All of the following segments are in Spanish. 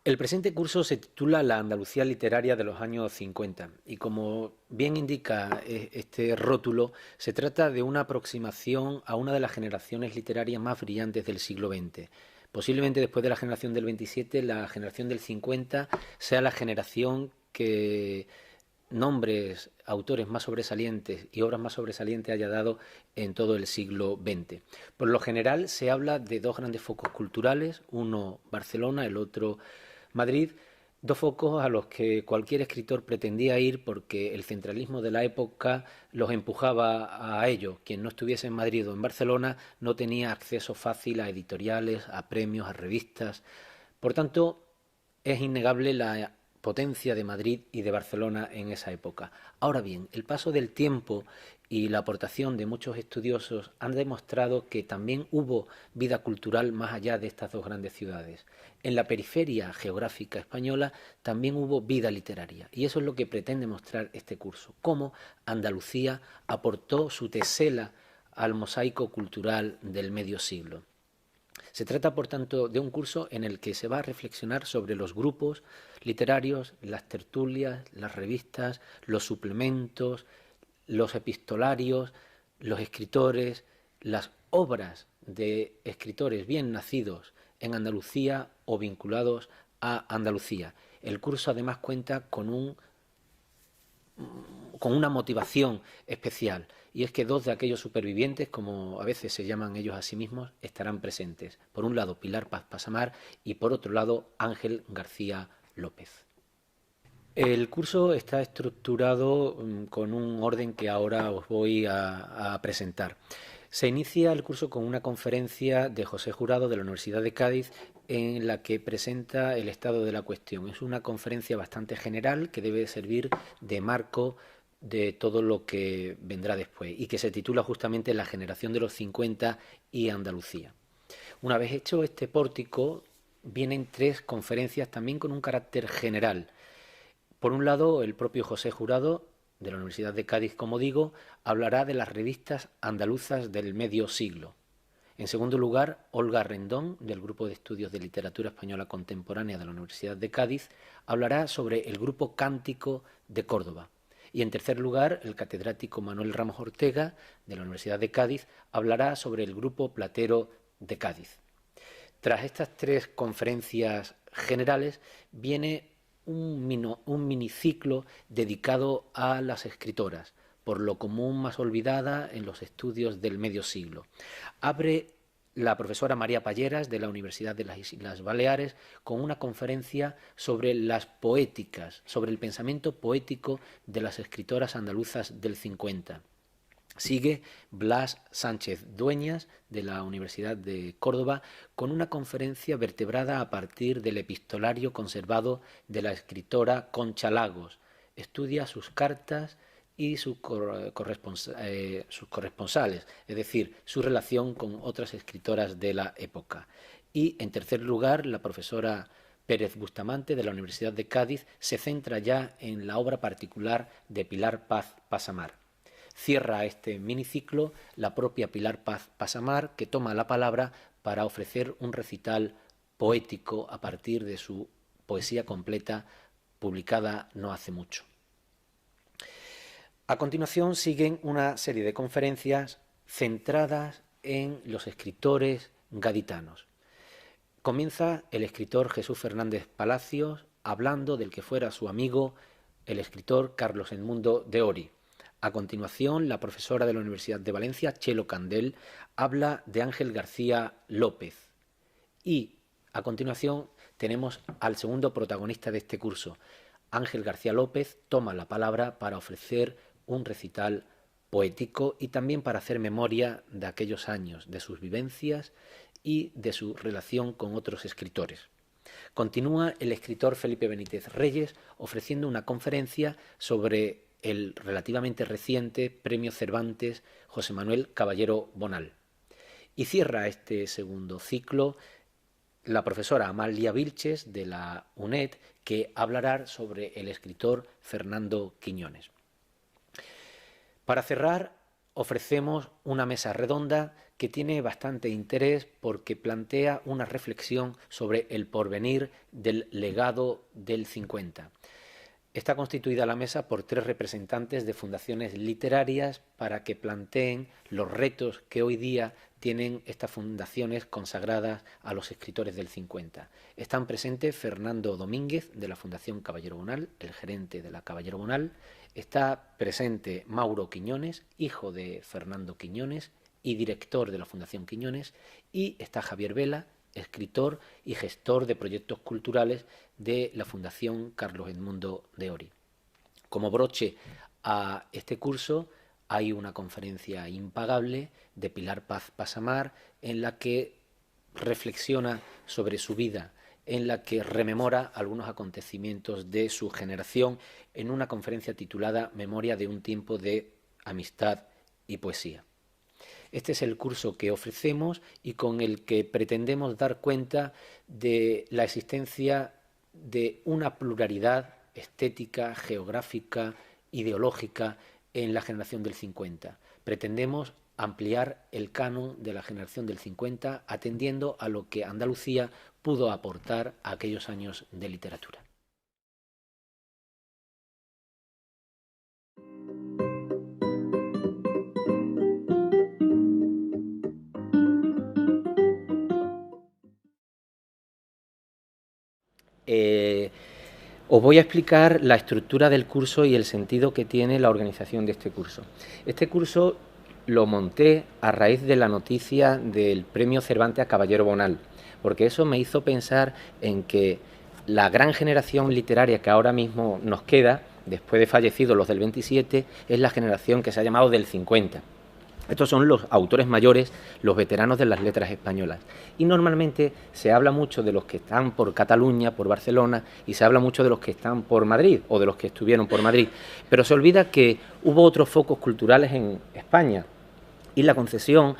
El presente curso se titula La Andalucía literaria de los años 50 y como bien indica este rótulo, se trata de una aproximación a una de las generaciones literarias más brillantes del siglo XX. Posiblemente después de la generación del 27, la generación del 50 sea la generación que nombres, autores más sobresalientes y obras más sobresalientes haya dado en todo el siglo XX. Por lo general se habla de dos grandes focos culturales, uno Barcelona, el otro Madrid, dos focos a los que cualquier escritor pretendía ir porque el centralismo de la época los empujaba a ello. Quien no estuviese en Madrid o en Barcelona no tenía acceso fácil a editoriales, a premios, a revistas. Por tanto, es innegable la potencia de Madrid y de Barcelona en esa época. Ahora bien, el paso del tiempo y la aportación de muchos estudiosos han demostrado que también hubo vida cultural más allá de estas dos grandes ciudades. En la periferia geográfica española también hubo vida literaria y eso es lo que pretende mostrar este curso, cómo Andalucía aportó su tesela al mosaico cultural del medio siglo. Se trata, por tanto, de un curso en el que se va a reflexionar sobre los grupos literarios, las tertulias, las revistas, los suplementos, los epistolarios, los escritores, las obras de escritores bien nacidos en Andalucía o vinculados a Andalucía. El curso además cuenta con una motivación especial, y es que dos de aquellos supervivientes, como a veces se llaman ellos a sí mismos, estarán presentes. Por un lado Pilar Paz Pasamar y por otro lado Ángel García López. El curso está estructurado con un orden que ahora os voy a presentar. Se inicia el curso con una conferencia de José Jurado de la Universidad de Cádiz en la que presenta el estado de la cuestión. Es una conferencia bastante general que debe servir de marco de todo lo que vendrá después y que se titula justamente La generación de los 50 y Andalucía. Una vez hecho este pórtico, vienen tres conferencias también con un carácter general. Por un lado, el propio José Jurado, de la Universidad de Cádiz, como digo, hablará de las revistas andaluzas del medio siglo. En segundo lugar, Olga Rendón, del Grupo de Estudios de Literatura Española Contemporánea de la Universidad de Cádiz, hablará sobre el Grupo Cántico de Córdoba. Y en tercer lugar, el catedrático Manuel Ramos Ortega, de la Universidad de Cádiz, hablará sobre el Grupo Platero de Cádiz. Tras estas tres conferencias generales, viene un miniciclo dedicado a las escritoras, por lo común más olvidada en los estudios del medio siglo. Abre la profesora María Palleras de la Universidad de las Islas Baleares con una conferencia sobre las poéticas, sobre el pensamiento poético de las escritoras andaluzas del 50. Sigue Blas Sánchez Dueñas, de la Universidad de Córdoba, con una conferencia vertebrada a partir del epistolario conservado de la escritora Concha Lagos. Estudia sus cartas y sus corresponsales, es decir, su relación con otras escritoras de la época. Y, en tercer lugar, la profesora Pérez Bustamante, de la Universidad de Cádiz, se centra ya en la obra particular de Pilar Paz Pasamar. Cierra este miniciclo la propia Pilar Paz Pasamar, que toma la palabra para ofrecer un recital poético a partir de su poesía completa, publicada no hace mucho. A continuación siguen una serie de conferencias centradas en los escritores gaditanos. Comienza el escritor Jesús Fernández Palacios hablando del que fuera su amigo, el escritor Carlos Edmundo de Ory. A continuación, la profesora de la Universidad de Valencia, Chelo Candel, habla de Ángel García López. Y a continuación tenemos al segundo protagonista de este curso. Ángel García López toma la palabra para ofrecer un recital poético y también para hacer memoria de aquellos años, de sus vivencias y de su relación con otros escritores. Continúa el escritor Felipe Benítez Reyes ofreciendo una conferencia sobre el relativamente reciente Premio Cervantes José Manuel Caballero Bonal. Y cierra este segundo ciclo la profesora Amalia Vilches de la UNED, que hablará sobre el escritor Fernando Quiñones. Para cerrar, ofrecemos una mesa redonda que tiene bastante interés porque plantea una reflexión sobre el porvenir del legado del 50. Está constituida la mesa por 3 representantes de fundaciones literarias para que planteen los retos que hoy día tienen estas fundaciones consagradas a los escritores del 50. Están presentes Fernando Domínguez, de la Fundación Caballero Bonal, el gerente de la Caballero Bonal. Está presente Mauro Quiñones, hijo de Fernando Quiñones y director de la Fundación Quiñones. Y está Javier Vela, escritor y gestor de proyectos culturales de la Fundación Carlos Edmundo de Ory. Como broche a este curso hay una conferencia impagable de Pilar Paz Pasamar en la que reflexiona sobre su vida, en la que rememora algunos acontecimientos de su generación en una conferencia titulada Memoria de un tiempo de amistad y poesía. Este es el curso que ofrecemos y con el que pretendemos dar cuenta de la existencia de una pluralidad estética, geográfica, ideológica en la generación del 50. Pretendemos ampliar el canon de la generación del 50 atendiendo a lo que Andalucía pudo aportar a aquellos años de literatura. Os voy a explicar la estructura del curso y el sentido que tiene la organización de este curso. Este curso lo monté a raíz de la noticia del Premio Cervantes a Caballero Bonal, porque eso me hizo pensar en que la gran generación literaria que ahora mismo nos queda, después de fallecidos los del 27, es la generación que se ha llamado del 50. Estos son los autores mayores, los veteranos de las letras españolas. Y normalmente se habla mucho de los que están por Cataluña, por Barcelona, y se habla mucho de los que están por Madrid, o de los que estuvieron por Madrid. Pero se olvida que hubo otros focos culturales en España. Y la concesión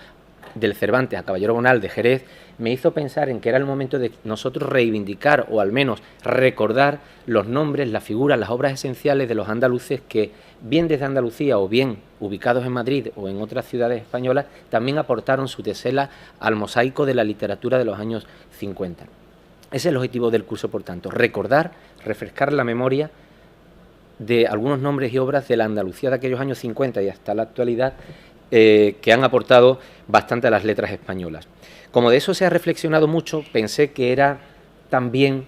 del Cervantes a Caballero Bonal de Jerez me hizo pensar en que era el momento de nosotros reivindicar, o al menos recordar, los nombres, las figuras, las obras esenciales de los andaluces que, bien desde Andalucía o bien ubicados en Madrid o en otras ciudades españolas, también aportaron su tesela al mosaico de la literatura de los años 50. Ese es el objetivo del curso, por tanto, recordar, refrescar la memoria de algunos nombres y obras de la Andalucía de aquellos años 50 y hasta la actualidad, que han aportado bastante a las letras españolas. Como de eso se ha reflexionado mucho, pensé que era también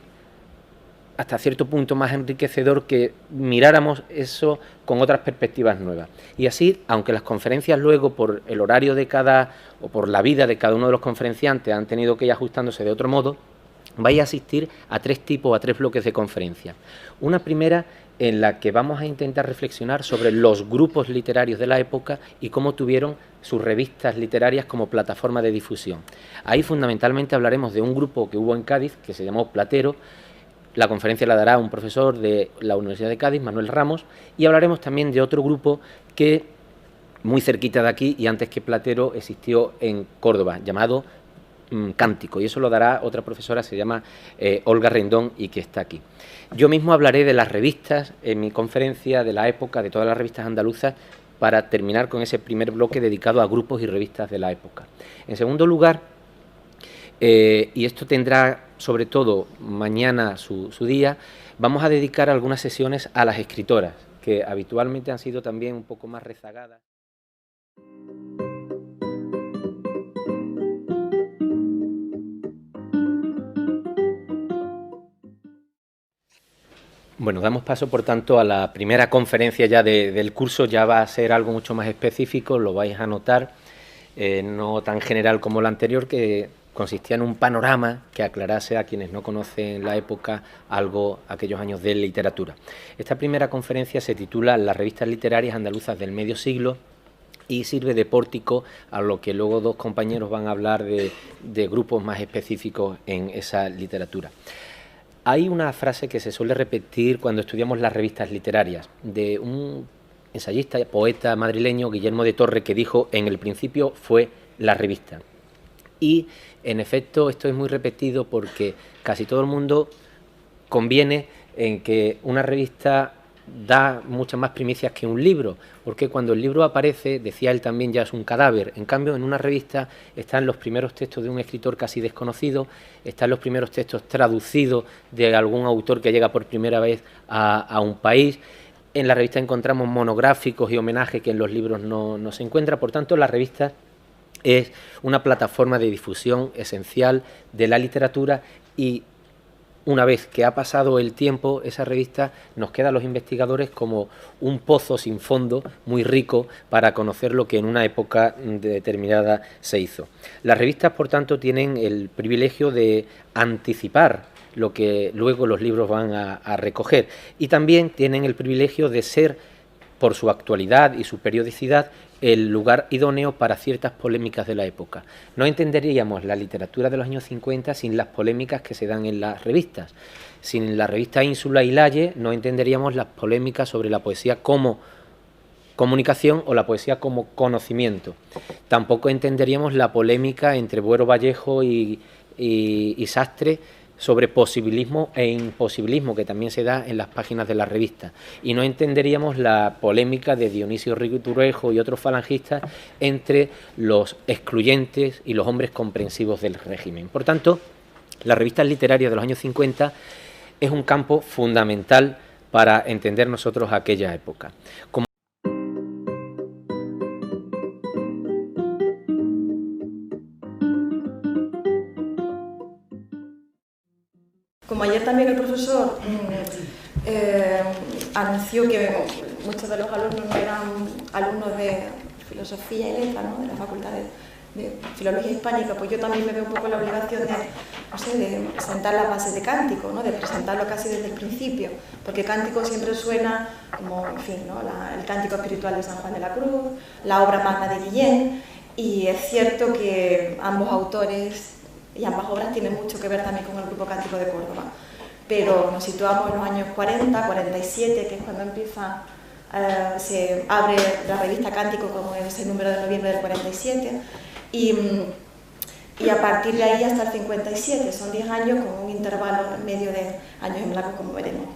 hasta cierto punto más enriquecedor que miráramos eso con otras perspectivas nuevas. Y así, aunque las conferencias luego, por el horario de o por la vida de cada uno de los conferenciantes, han tenido que ir ajustándose de otro modo, vais a asistir a 3 tipos, a 3 bloques de conferencia. Una primera en la que vamos a intentar reflexionar sobre los grupos literarios de la época y cómo tuvieron sus revistas literarias como plataforma de difusión. Ahí fundamentalmente hablaremos de un grupo que hubo en Cádiz, que se llamó Platero. La conferencia la dará un profesor de la Universidad de Cádiz, Manuel Ramos, y hablaremos también de otro grupo que, muy cerquita de aquí y antes que Platero, existió en Córdoba, llamado Cántico, y eso lo dará otra profesora, se llama Olga Rendón, y que está aquí. Yo mismo hablaré de las revistas en mi conferencia, de la época, de todas las revistas andaluzas, para terminar con ese primer bloque dedicado a grupos y revistas de la época. En segundo lugar, y esto tendrá sobre todo mañana su día, vamos a dedicar algunas sesiones a las escritoras, que habitualmente han sido también un poco más rezagadas. Bueno, damos paso, por tanto, a la primera conferencia ya del curso. Ya va a ser algo mucho más específico, lo vais a notar, no tan general como la anterior, que consistía en un panorama que aclarase a quienes no conocen la época algo, aquellos años de literatura. Esta primera conferencia se titula Las revistas literarias andaluzas del medio siglo y sirve de pórtico a lo que luego 2 compañeros van a hablar de grupos más específicos en esa literatura. Hay una frase que se suele repetir cuando estudiamos las revistas literarias, de un ensayista, poeta madrileño, Guillermo de Torre, que dijo: en el principio fue la revista. Y, en efecto, esto es muy repetido porque casi todo el mundo conviene en que una revista da muchas más primicias que un libro, porque cuando el libro aparece, decía él también, ya es un cadáver. En cambio, en una revista están los primeros textos de un escritor casi desconocido, están los primeros textos traducidos de algún autor que llega por primera vez a un país. En la revista encontramos monográficos y homenajes que en los libros no se encuentra. Por tanto, la revista es una plataforma de difusión esencial de la literatura, y una vez que ha pasado el tiempo, esa revista nos queda a los investigadores como un pozo sin fondo, muy rico, para conocer lo que en una época determinada se hizo. Las revistas, por tanto, tienen el privilegio de anticipar lo que luego los libros van a recoger, y también tienen el privilegio de ser, por su actualidad y su periodicidad, el lugar idóneo para ciertas polémicas de la época. No entenderíamos la literatura de los años 50 sin las polémicas que se dan en las revistas. Sin la revista Ínsula y Lalle no entenderíamos las polémicas sobre la poesía como comunicación o la poesía como conocimiento. Tampoco entenderíamos la polémica entre Buero Vallejo y Sastre sobre posibilismo e imposibilismo, que también se da en las páginas de la revista, y no entenderíamos la polémica de Dionisio Riturejo y otros falangistas entre los excluyentes y los hombres comprensivos del régimen. Por tanto, las revistas literarias de los años 50 es un campo fundamental para entender nosotros aquella época. Como ayer también el profesor anunció que muchos de los alumnos no eran alumnos de filosofía y letras, ¿no?, de la Facultad de Filología Hispánica, pues yo también me veo un poco la obligación de, no sé, de sentar las bases de Cántico, ¿no?, de presentarlo casi desde el principio, porque Cántico siempre suena como, en fin, ¿no?, el Cántico Espiritual de San Juan de la Cruz, la obra magna de Guillén, y es cierto que ambos autores y ambas obras tienen mucho que ver también con el Grupo Cántico de Córdoba, pero nos situamos en los años 40, 47, que es cuando empieza, se abre la revista Cántico, como es el número de noviembre del 47, y a partir de ahí hasta el 57, son 10 años con un intervalo en medio de años en blanco, como veremos.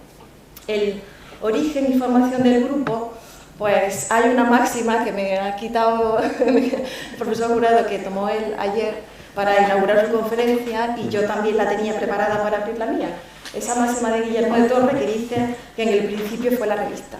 El origen y formación del grupo, pues hay una máxima que me ha quitado el profesor Jurado, que tomó él ayer para inaugurar su conferencia, y yo también la tenía preparada para abrir la mía. Esa máxima de Guillermo de Torre, que dice que en el principio fue la revista.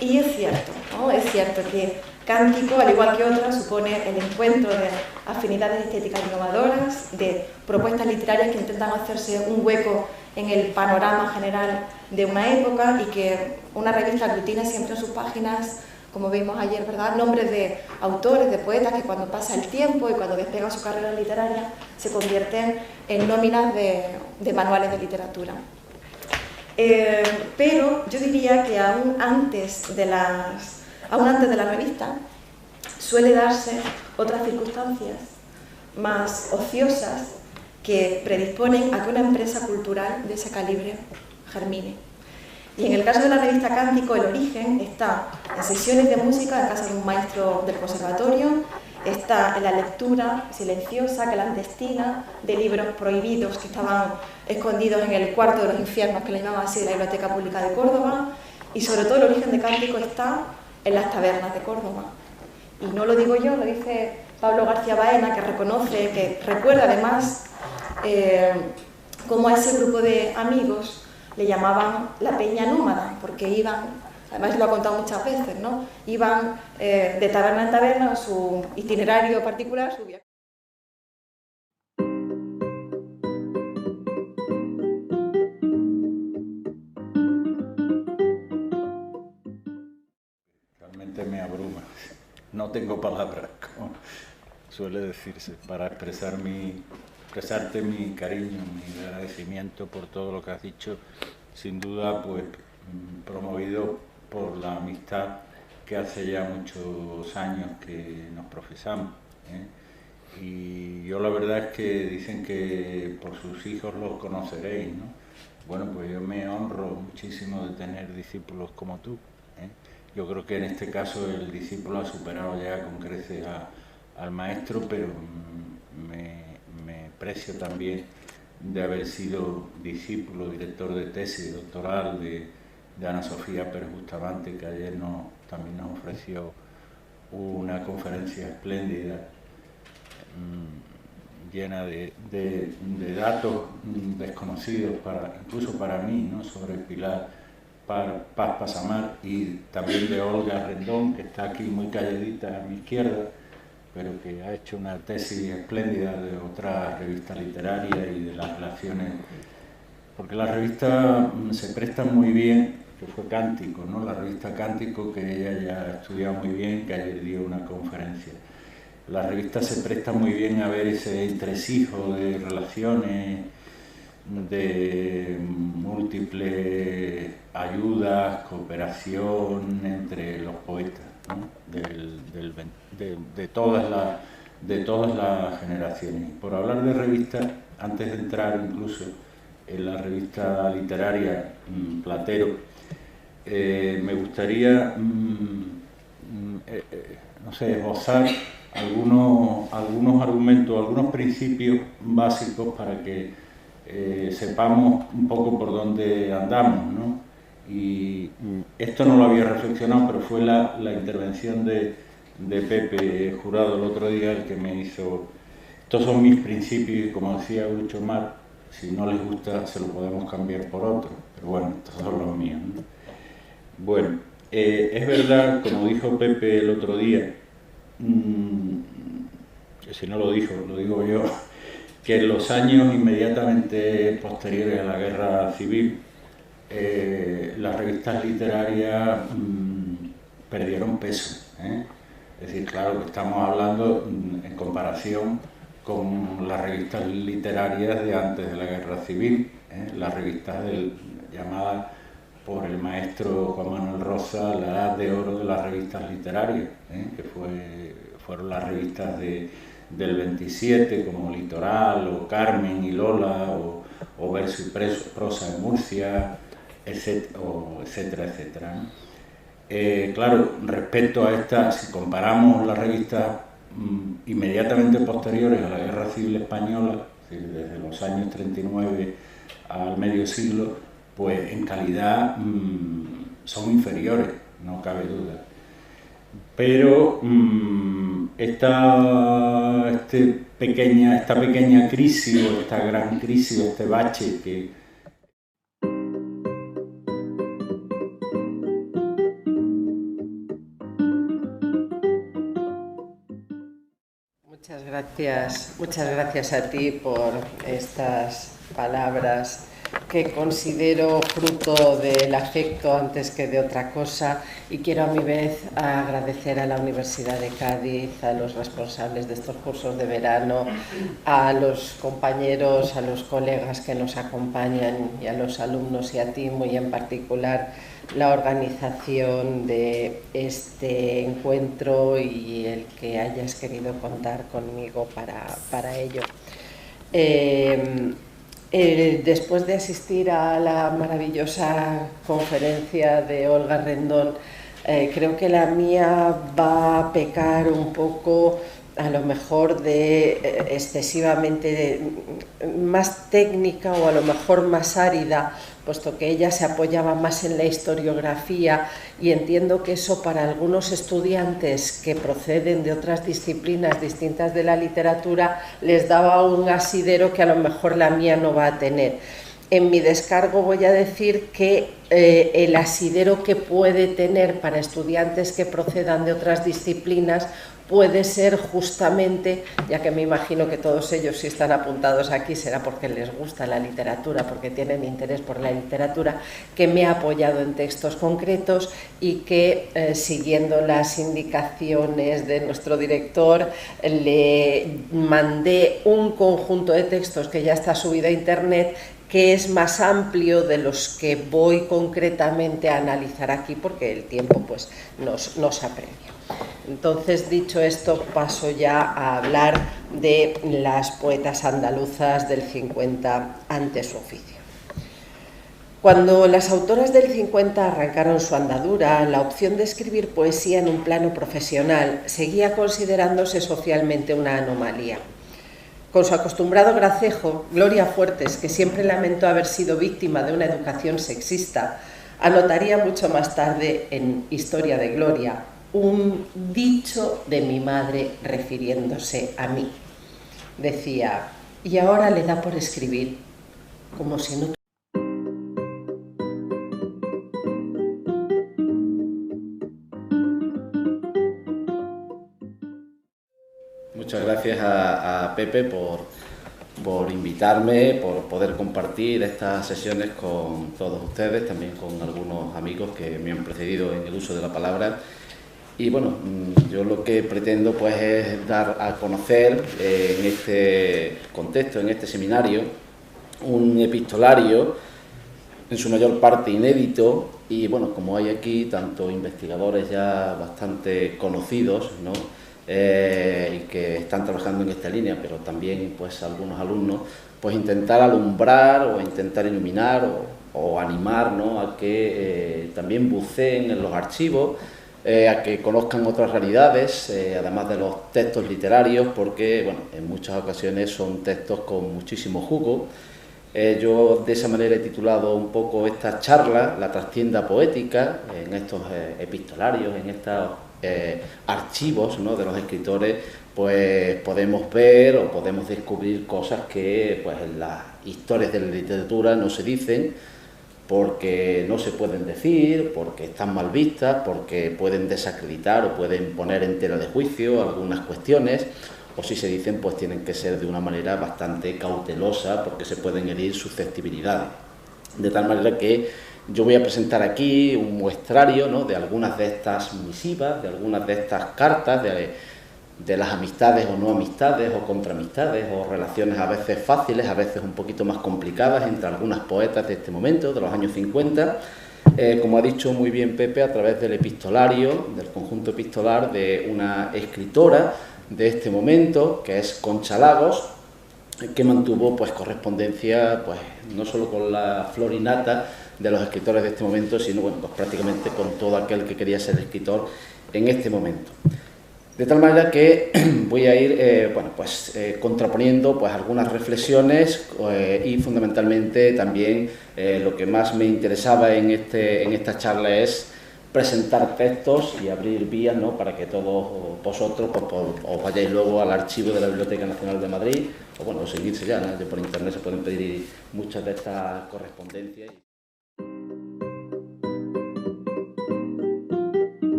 Y es cierto, ¿no?, es cierto que Cántico, al igual que otras, supone el encuentro de afinidades estéticas innovadoras, de propuestas literarias que intentan hacerse un hueco en el panorama general de una época, y que una revista aglutina siempre en sus páginas, como vimos ayer, ¿verdad?, nombres de autores, de poetas que cuando pasa el tiempo y cuando despegan su carrera literaria se convierten en nóminas de manuales de literatura. Pero yo diría que aún antes de la revista suele darse otras circunstancias más ociosas que predisponen a que una empresa cultural de ese calibre germine. Y en el caso de la revista Cántico, el origen está en sesiones de música en casa de un maestro del conservatorio, está en la lectura silenciosa, clandestina, de libros prohibidos que estaban escondidos en el cuarto de los infiernos, que le llamaban así, de la Biblioteca Pública de Córdoba, y sobre todo el origen de Cántico está en las tabernas de Córdoba. Y no lo digo yo, lo dice Pablo García Baena, que reconoce, que recuerda además cómo a ese grupo de amigos le llamaban la peña nómada, porque iban, además lo ha contado muchas veces, ¿no?, iban de taberna en taberna en su itinerario particular, su viaje. Realmente me abruma, no tengo palabras, como suele decirse, para expresarte mi cariño, mi agradecimiento por todo lo que has dicho, sin duda, pues promovido por la amistad que hace ya muchos años que nos profesamos, ¿eh? Y yo la verdad es que dicen que por sus hijos los conoceréis, ¿no? Bueno, pues yo me honro muchísimo de tener discípulos como tú, ¿eh? Yo creo que en este caso el discípulo ha superado ya con creces al maestro, pero me precio también de haber sido discípulo, director de tesis doctoral de Ana Sofía Pérez Bustamante, que ayer también nos ofreció una conferencia espléndida, llena de datos desconocidos incluso para mí, ¿no?, sobre Pilar Paz Passamar, y también de Olga Rendón, que está aquí muy calladita a mi izquierda, pero que ha hecho una tesis espléndida de otra revista literaria y de las relaciones, porque la revista se presta muy bien, que fue Cántico, ¿no?, la revista Cántico, que ella ya ha estudiado muy bien, que ayer dio una conferencia. La revista se presta muy bien a ver ese entresijo de relaciones, de múltiples ayudas, cooperación entre los poetas, ¿no?, de todas las generaciones. Por hablar de revistas, antes de entrar incluso en la revista literaria Platero, me gustaría no sé, esbozar algunos argumentos, algunos principios básicos para que sepamos un poco por dónde andamos, ¿no? Y esto no lo había reflexionado, pero fue la intervención de Pepe Jurado el otro día el que me hizo. Estos son mis principios y, como decía Groucho Marx, si no les gusta se lo podemos cambiar por otro, pero bueno, estos son los míos, ¿no? Bueno, es verdad, como dijo Pepe el otro día, que si no lo dijo, lo digo yo, que en los años inmediatamente posteriores a la Guerra Civil, las revistas literarias perdieron peso, ¿eh? Es decir, claro que estamos hablando en comparación con las revistas literarias de antes de la Guerra Civil, las revistas llamadas por el maestro Juan Manuel Rosa la Edad de Oro de las revistas literarias, que fueron las revistas del 27, como Litoral, o Carmen y Lola, o Verso y Prosa en Murcia, etcétera, etcétera, ¿no? Claro, respecto a estas, si comparamos las revistas inmediatamente posteriores a la Guerra Civil Española, es decir, desde los años 39 al medio siglo, pues en calidad son inferiores, no cabe duda. Pero esta pequeña crisis, o esta gran crisis, o este bache que Muchas gracias a ti por estas palabras que considero fruto del afecto antes que de otra cosa, y quiero a mi vez agradecer a la Universidad de Cádiz, a los responsables de estos cursos de verano, a los compañeros, a los colegas que nos acompañan y a los alumnos, y a ti muy en particular, la organización de este encuentro y el que hayas querido contar conmigo para ello. Después de asistir a la maravillosa conferencia de Olga Rendón, creo que la mía va a pecar un poco, a lo mejor, de excesivamente más técnica, o a lo mejor más árida, puesto que ella se apoyaba más en la historiografía, y entiendo que eso para algunos estudiantes que proceden de otras disciplinas distintas de la literatura les daba un asidero que a lo mejor la mía no va a tener. En mi descargo voy a decir que el asidero que puede tener para estudiantes que procedan de otras disciplinas puede ser justamente, ya que me imagino que todos ellos, si están apuntados aquí, será porque les gusta la literatura, porque tienen interés por la literatura, que me ha apoyado en textos concretos, y que, siguiendo las indicaciones de nuestro director, le mandé un conjunto de textos que ya está subido a internet, que es más amplio de los que voy concretamente a analizar aquí, porque el tiempo pues nos apremia. Entonces, dicho esto, paso ya a hablar de las poetas andaluzas del 50 ante su oficio. Cuando las autoras del 50 arrancaron su andadura, la opción de escribir poesía en un plano profesional seguía considerándose socialmente una anomalía. Con su acostumbrado gracejo, Gloria Fuertes, que siempre lamentó haber sido víctima de una educación sexista, Anotaría mucho más tarde en Historia de Gloria un dicho de mi madre refiriéndose a mí. Decía, y ahora le da por escribir, como si no... Muchas gracias a Pepe por invitarme, por poder compartir estas sesiones con todos ustedes, también con algunos amigos que me han precedido en el uso de la palabra. Y bueno, yo lo que pretendo pues es dar a conocer en este contexto, en este seminario, un epistolario en su mayor parte inédito y bueno, como hay aquí tanto investigadores ya bastante conocidos, ¿no? Y que están trabajando en esta línea, pero también pues algunos alumnos, pues intentar alumbrar o intentar iluminar o animar, ¿no? A que también buceen en los archivos, a que conozcan otras realidades, además de los textos literarios, porque bueno, en muchas ocasiones son textos con muchísimo jugo. Yo de esa manera he titulado un poco esta charla, la trastienda poética, en estos epistolarios, en estos archivos, ¿no? De los escritores, pues podemos ver o podemos descubrir cosas que pues en las historias de la literatura no se dicen, porque no se pueden decir, porque están mal vistas, porque pueden desacreditar o pueden poner en tela de juicio algunas cuestiones, o si se dicen pues tienen que ser de una manera bastante cautelosa porque se pueden herir susceptibilidades. De tal manera que yo voy a presentar aquí un muestrario, ¿no? De algunas de estas misivas, de algunas de estas cartas, de las amistades o no amistades o contraamistades o relaciones a veces fáciles, a veces un poquito más complicadas entre algunas poetas de este momento, de los años 50, como ha dicho muy bien Pepe, a través del epistolario, del conjunto epistolar de una escritora de este momento, que es Concha Lagos, que mantuvo pues correspondencia pues no solo con la florinata de los escritores de este momento, sino bueno, pues prácticamente con todo aquel que quería ser escritor en este momento. De tal manera que voy a ir contraponiendo pues algunas reflexiones y fundamentalmente también lo que más me interesaba en esta charla es presentar textos y abrir vías, ¿no? Para que todos vosotros pues, os vayáis luego al archivo de la Biblioteca Nacional de Madrid o bueno, seguirse ya, ¿no? Por internet se pueden pedir muchas de estas correspondencias.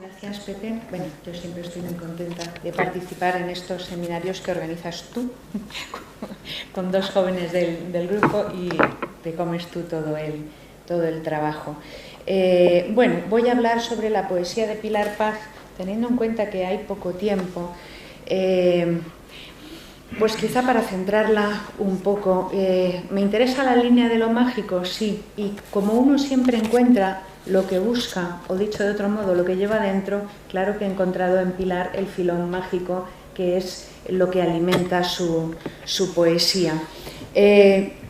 Gracias, Pepe. Bueno, yo siempre estoy muy contenta de participar en estos seminarios que organizas tú con dos jóvenes del grupo y te comes tú todo el trabajo. Bueno, voy a hablar sobre la poesía de Pilar Paz, teniendo en cuenta que hay poco tiempo. Pues quizá para centrarla un poco, me interesa la línea de lo mágico, sí, y como uno siempre encuentra lo que busca, o dicho de otro modo, lo que lleva dentro, claro que he encontrado en Pilar el filón mágico, que es lo que alimenta su poesía.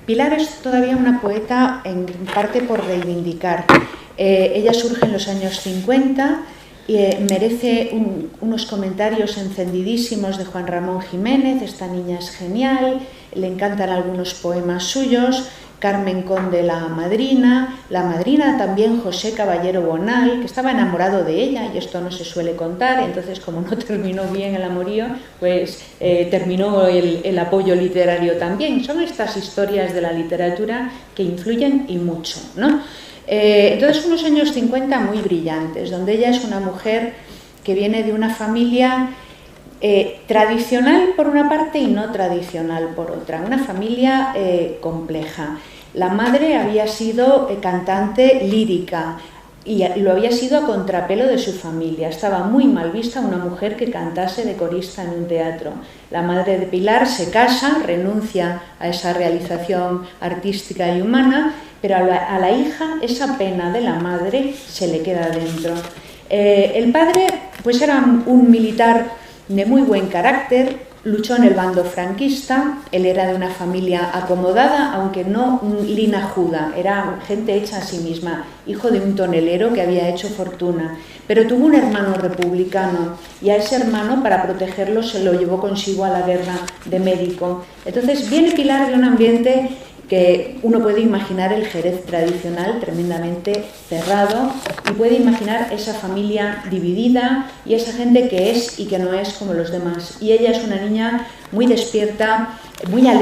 Pilar es todavía una poeta en parte por reivindicar. Ella surge en los años 50 y merece unos comentarios encendidísimos de Juan Ramón Jiménez. Esta niña es genial, le encantan algunos poemas suyos. Carmen Conde, la madrina también José Caballero Bonal, que estaba enamorado de ella, y esto no se suele contar, entonces como no terminó bien el amorío, pues terminó el apoyo literario también. Son estas historias de la literatura que influyen y mucho, ¿no? Entonces unos años 50 muy brillantes, donde ella es una mujer que viene de una familia tradicional por una parte y no tradicional por otra, una familia compleja. La madre había sido cantante lírica y lo había sido a contrapelo de su familia. Estaba muy mal vista una mujer que cantase de corista en un teatro. La madre de Pilar se casa, renuncia a esa realización artística y humana, pero a la hija esa pena de la madre se le queda dentro. El padre pues era un militar de muy buen carácter, luchó en el bando franquista, él era de una familia acomodada, aunque no linajuda, era gente hecha a sí misma, hijo de un tonelero que había hecho fortuna, pero tuvo un hermano republicano y a ese hermano, para protegerlo, se lo llevó consigo a la guerra de médico. Entonces viene Pilar de un ambiente que uno puede imaginar el Jerez tradicional tremendamente cerrado y puede imaginar esa familia dividida y esa gente que es y que no es como los demás. Y ella es una niña muy despierta, muy alegre.